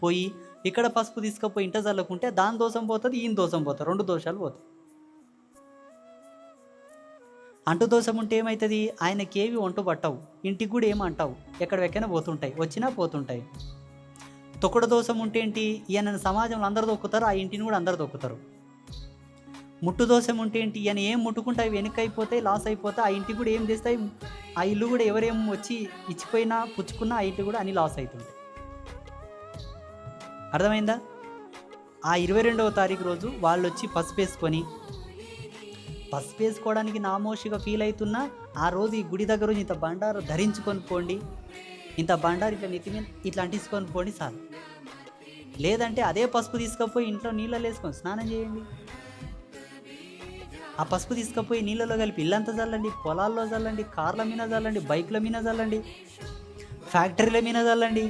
పోయి ఇక్కడ పసుపు తీసుకుపోయి ఇంట చల్లుకుంటే దాని దోషం పోతుంది, ఈయన దోషం పోతుంది, 2 దోషాలు పోతాయి. అంటు దోషం ఉంటే ఏమవుతుంది, ఆయనకేవి ఒంటు పట్టవు, ఇంటికి కూడా ఏమంటావు, ఎక్కడికైనా పోతుంటాయి, వచ్చినా పోతుంటాయి. తొక్కుడు దోషం ఉంటే ఏంటి, ఈయనను సమాజంలో అందరు దొక్కుతారు, ఆ ఇంటిని కూడా అందరు దొక్కుతారు. ముట్టు దోషం ఉంటే ఏంటి, ఈయన ఏం ముట్టుకుంటాయి వెనక అయిపోతాయి, లాస్ అయిపోతాయి, ఆ ఇంటికి కూడా ఏం చేస్తాయి, ఆ ఇల్లు కూడా ఎవరేం వచ్చి ఇచ్చిపోయినా పుచ్చుకున్నా ఆ ఇంటి కూడా అన్ని లాస్ అవుతుంటాయి. అర్థమైందా? ఆ 22వ తారీఖు రోజు వాళ్ళు వచ్చి పసుపు వేసుకోవడానికి నామోషిగా ఫీల్ అవుతున్నా, ఆ రోజు ఈ గుడి దగ్గర ఇంత బండారు ధరించుకొని పోండి, ఇంత బండారు ఇట్లా నెత్తి మీద ఇట్లా అంటించుకొని పోండి చాలు. లేదంటే అదే పసుపు తీసుకపోయి ఇంట్లో నీళ్ళలో వేసుకొని స్నానం చేయండి. ఆ పసుపు తీసుకపోయి నీళ్ళలో కలిపి ఇల్లంతా చల్లండి, పొలాల్లో చల్లండి, కార్ల మీద చల్లండి, బైక్ల మీద చల్లండి, ఫ్యాక్టరీల మీద చల్లండి.